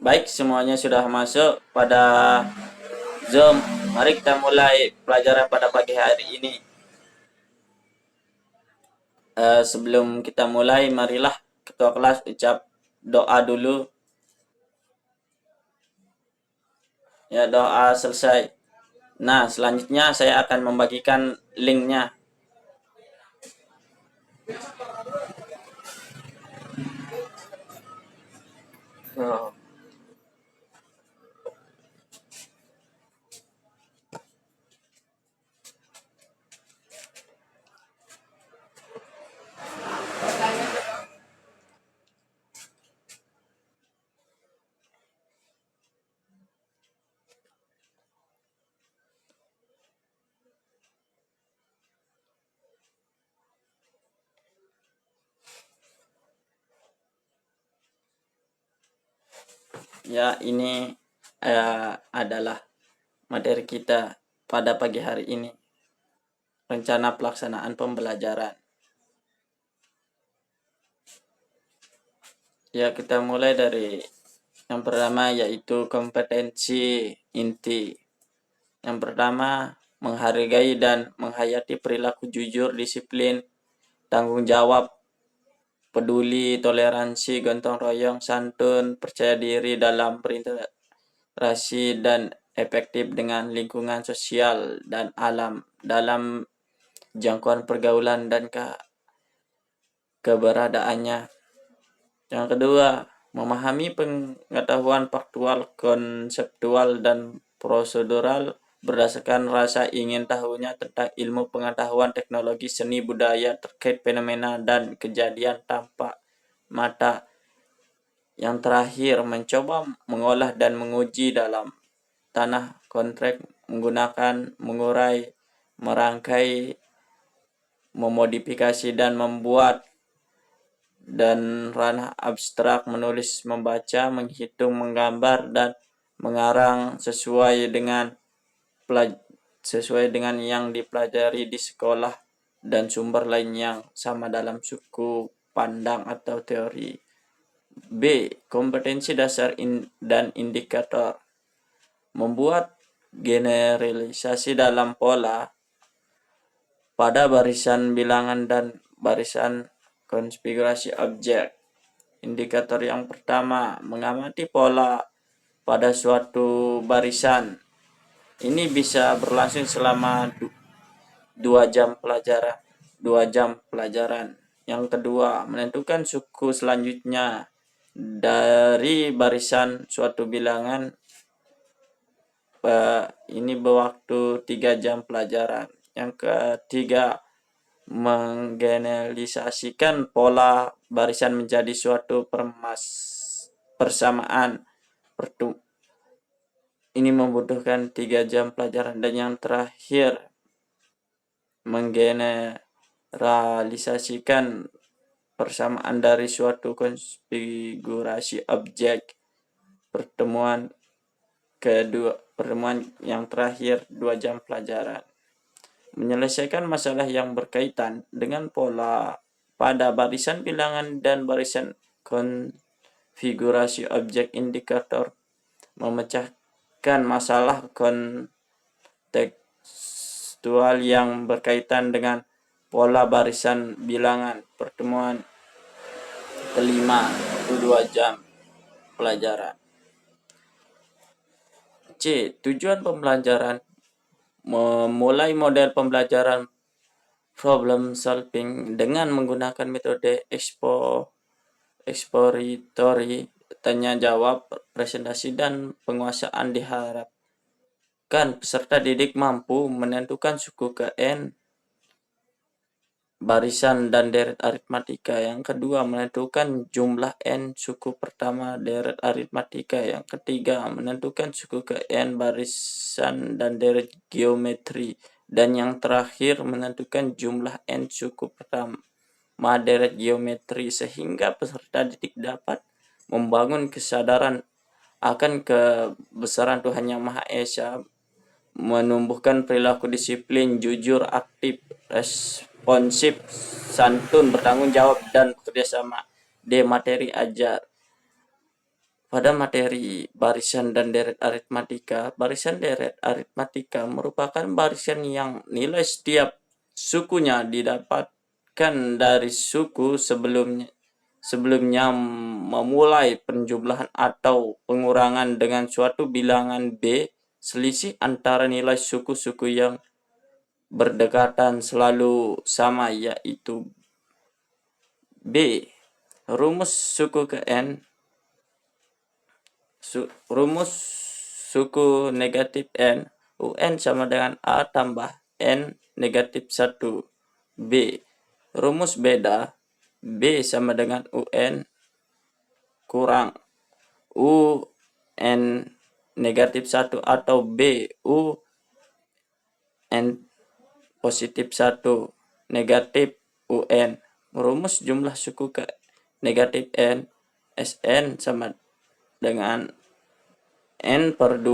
Baik, semuanya sudah masuk pada Zoom. Mari kita mulai pelajaran pada pagi hari ini. Sebelum kita mulai, marilah ketua kelas ucap doa dulu. Ya, doa selesai. Nah, selanjutnya saya akan membagikan linknya. Oh. Ya, ini adalah materi kita pada pagi hari ini. Rencana pelaksanaan pembelajaran. Ya, kita mulai dari yang pertama yaitu kompetensi inti. Yang pertama, menghargai dan menghayati perilaku jujur, disiplin, tanggung jawab, peduli, toleransi, gotong royong, santun, percaya diri dalam berinteraksi, dan efektif dengan lingkungan sosial dan alam dalam jangkauan pergaulan dan keberadaannya. Yang kedua, memahami pengetahuan faktual, konseptual, dan prosedural berdasarkan rasa ingin tahunya tentang ilmu pengetahuan, teknologi, seni, budaya terkait fenomena dan kejadian tampak mata. Yang terakhir, mencoba mengolah dan menguji dalam tanah konteks menggunakan mengurai, merangkai, memodifikasi, dan membuat dan ranah abstrak, menulis, membaca, menghitung, menggambar, dan mengarang sesuai dengan yang dipelajari di sekolah dan sumber lain yang sama dalam suku pandang atau teori. B. Kompetensi dasar dan indikator. Membuat generalisasi dalam pola pada barisan bilangan dan barisan konfigurasi objek. Indikator yang pertama, mengamati pola pada suatu barisan. Ini bisa berlangsung selama 2 jam pelajaran. 2 jam pelajaran. Yang kedua, menentukan suku selanjutnya dari barisan suatu bilangan. Ini berwaktu 3 jam pelajaran. Yang ketiga, menggeneralisasikan pola barisan menjadi suatu persamaan. Ini membutuhkan 3 jam pelajaran. Dan yang terakhir, menggeneralisasikan persamaan dari suatu konfigurasi objek. Pertemuan yang terakhir 2 jam pelajaran. Menyelesaikan masalah yang berkaitan dengan pola pada barisan bilangan dan barisan konfigurasi objek indikator. Memecahkan masalah kontekstual yang berkaitan dengan pola barisan bilangan. Pertemuan kelima, 2 jam pelajaran. C. Tujuan pembelajaran. Memulai model pembelajaran problem solving dengan menggunakan metode exploratory, tanya jawab, presentasi, dan penguasaan. Diharapkan peserta didik mampu menentukan suku ke N barisan dan deret aritmatika. Yang kedua, menentukan jumlah N suku pertama deret aritmatika. Yang ketiga, menentukan suku ke N barisan dan deret geometri. Dan yang terakhir, menentukan jumlah N suku pertama deret geometri, sehingga peserta didik dapat membangun kesadaran akan kebesaran Tuhan Yang Maha Esa, menumbuhkan perilaku disiplin, jujur, aktif, responsif, santun, bertanggung jawab, dan bekerja sama. D. Materi ajar. Pada materi barisan dan deret aritmatika, barisan deret aritmatika merupakan barisan yang nilai setiap sukunya didapatkan dari suku sebelumnya memulai penjumlahan atau pengurangan dengan suatu bilangan B. Selisih antara nilai suku-suku yang berdekatan selalu sama, yaitu B. Rumus suku ke N. Rumus suku negatif N, UN sama dengan A tambah N negatif 1 B. Rumus beda, B sama dengan UN kurang UN negatif 1 atau B UN positif 1 negatif UN. Rumus jumlah suku ke negatif N, SN sama dengan N per 2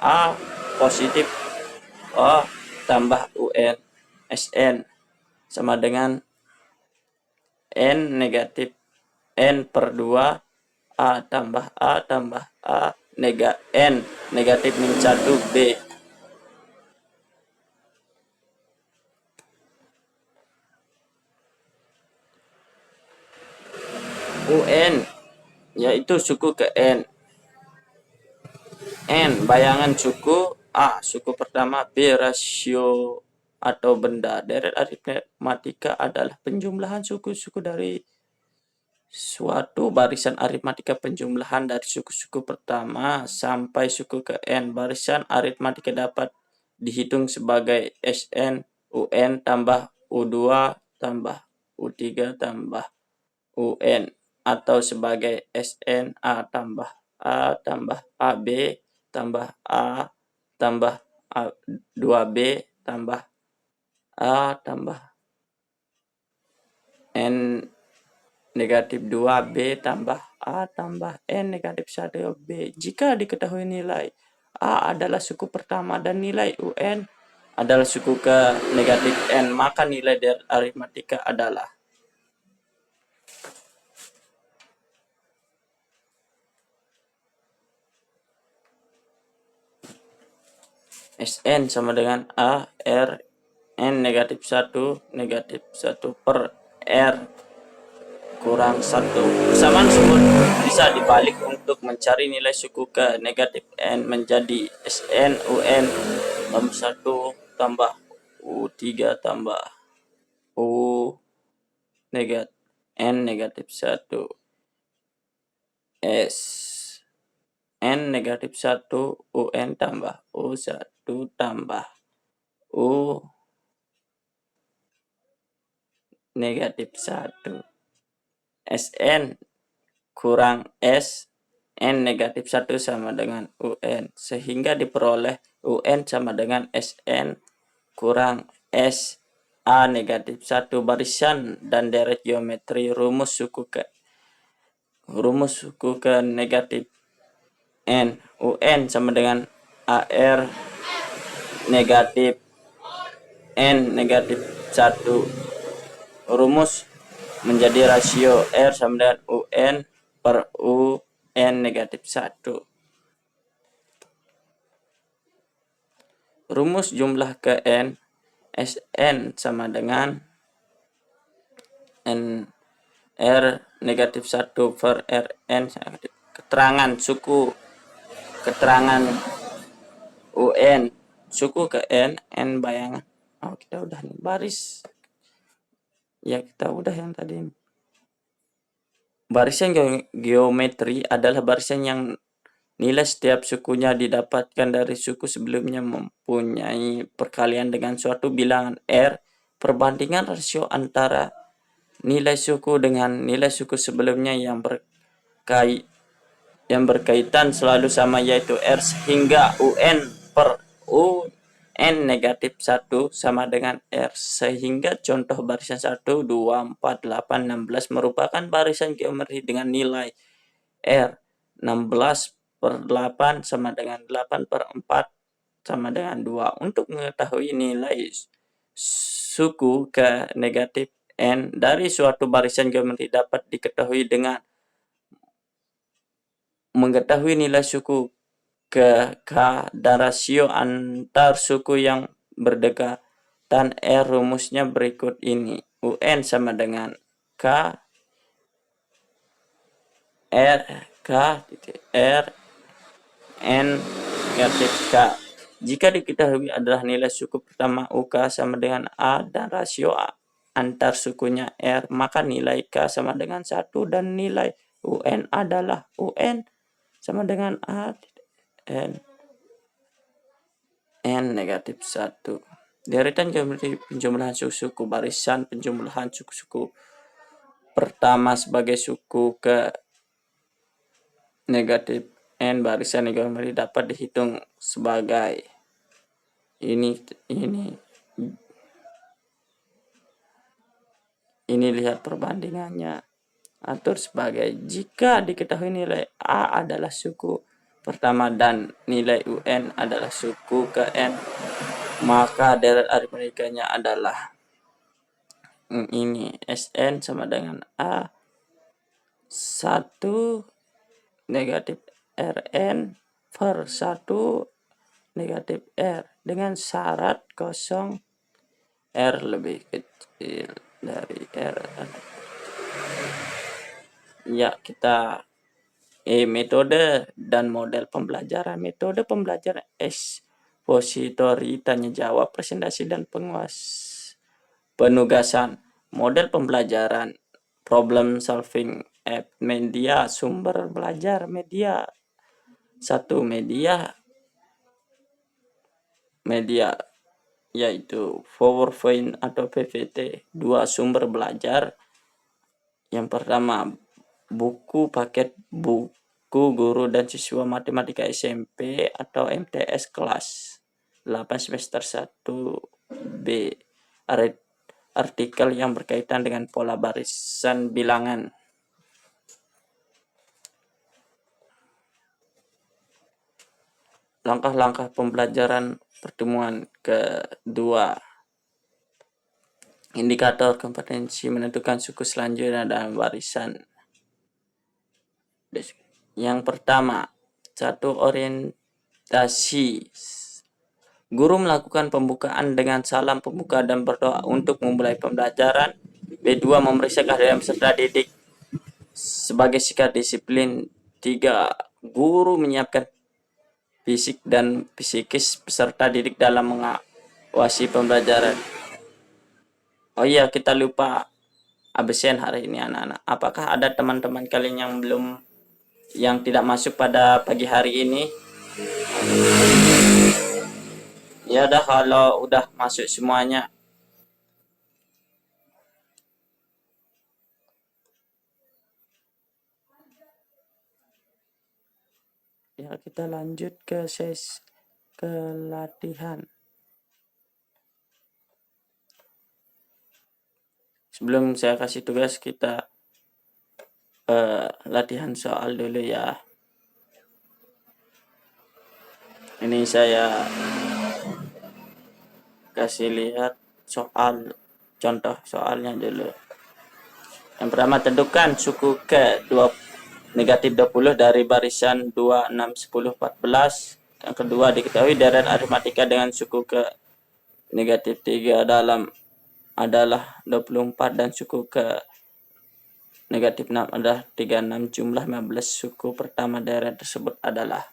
A positif O tambah UN SN sama dengan N negatif N per 2 A tambah A N negatif min 1 B. UN yaitu suku ke N. N bayangan suku, A suku pertama, B rasio atau benda. Deret aritmatika adalah penjumlahan suku-suku dari suatu barisan aritmatika, penjumlahan dari suku-suku pertama sampai suku ke N. Barisan aritmatika dapat dihitung sebagai SN UN tambah U2 tambah U3 tambah UN atau sebagai SN A tambah AB tambah A tambah A 2B tambah A tambah N negatif 2B tambah A tambah N negatif 1B. Jika diketahui nilai A adalah suku pertama dan nilai UN adalah suku ke negatif N, maka nilai dari aritmatika adalah SN sama dengan A R N negatif 1 per R kurang 1. Persamaan sumur bisa dibalik untuk mencari nilai suku ke negatif N menjadi SN UN tambah 1 tambah U3 tambah U negatif N negatif 1 S N negatif 1 UN tambah U1 tambah U negatif 1 SN kurang S N negatif 1 sama dengan UN, sehingga diperoleh UN sama dengan SN kurang S A negatif 1. Barisan dan deret geometri. Rumus suku ke negatif N, UN sama dengan AR negatif N negatif 1. Rumus menjadi rasio R sama dengan UN per UN negatif 1. Rumus jumlah ke N, SN sama dengan N R negatif 1 per RN. Keterangan UN suku ke N bayangan. Oh, kita udah nih baris. Ya, kita udah yang tadi. Barisan geometri adalah barisan yang nilai setiap sukunya didapatkan dari suku sebelumnya mempunyai perkalian dengan suatu bilangan R. Perbandingan rasio antara nilai suku dengan nilai suku sebelumnya yang berkaitan selalu sama, yaitu R, sehingga UN per UN negatif 1 sama dengan R. Sehingga contoh barisan 1, 2, 4, 8, 16 merupakan barisan geometri dengan nilai R. 16 per 8 sama dengan 8 per 4 sama dengan 2. Untuk mengetahui nilai suku ke negatif N dari suatu barisan geometri dapat diketahui dengan mengetahui nilai suku ke K dan rasio antar suku yang berdekatan R, rumusnya berikut ini. UN sama dengan K R K R N negatif K. Jika diketahui adalah nilai suku pertama UK sama dengan A dan rasio antar sukunya R, maka nilai K sama dengan 1 dan nilai UN adalah UN sama dengan A N negatif 1. Deretan geometri penjumlahan suku-suku, barisan penjumlahan suku-suku pertama sebagai suku ke negatif N barisan geometri dapat dihitung sebagai ini lihat perbandingannya. Atur sebagai jika diketahui nilai A adalah suku pertama dan nilai UN adalah suku ke N, maka deret aritmetikanya adalah ini SN sama dengan A 1 negatif RN per 1 negatif R dengan syarat kosong R lebih kecil dari R. Ya, kita metode dan model pembelajaran. Metode pembelajaran ekspositori, tanya jawab, presentasi, dan penugasan. Model pembelajaran problem solving app. Media sumber belajar. Media 1 media yaitu PowerPoint atau PPT. 2 sumber belajar. Yang pertama buku, paket buku guru dan siswa matematika SMP atau MTS kelas 8 semester 1B. Artikel yang berkaitan dengan pola barisan bilangan. Langkah-langkah pembelajaran pertemuan kedua. Indikator kompetensi menentukan suku selanjutnya dalam barisan. Yang pertama, 1 orientasi. Guru melakukan pembukaan dengan salam pembuka dan berdoa untuk memulai pembelajaran. B2 memeriksa kehadiran peserta didik sebagai sikap disiplin. 3 guru menyiapkan fisik dan psikis peserta didik dalam mengawasi pembelajaran. Oh iya, kita lupa absen hari ini anak-anak. Apakah ada teman-teman kalian yang tidak masuk pada pagi hari ini? Ya udah, kalau udah masuk semuanya. Ya, kita lanjut ke latihan. Sebelum saya kasih tugas, kita latihan soal dulu ya. Ini saya kasih lihat soal, contoh soalnya dulu. Yang pertama, tentukan suku ke negatif 20 dari barisan 2, 6, 10, 14. Yang kedua, diketahui deret aritmatika dengan suku ke negatif 3 adalah 24 dan suku ke negatif 6 adalah 36. Jumlah 15 suku pertama deret tersebut adalah.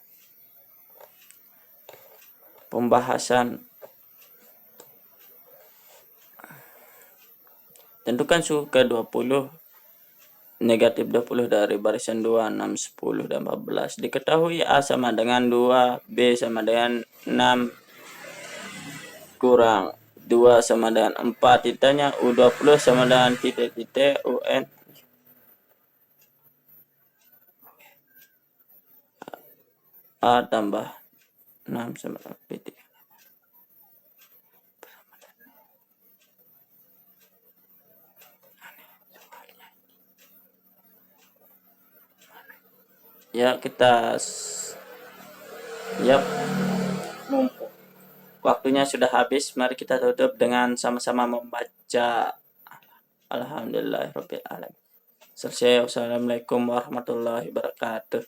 Pembahasan. Tentukan suku ke 20 negatif 20 dari barisan 2, 6, 10, dan 14. Diketahui A sama dengan 2, B sama dengan 6, kurang 2 sama dengan 4. Ditanya U20 sama dengan titik-titik UN. A tambah 6 sama dengan titik. Ya, kita waktunya sudah habis. Mari kita tutup dengan sama-sama membaca Alhamdulillahirabbil alamin. Selesai. Wassalamualaikum warahmatullahi wabarakatuh.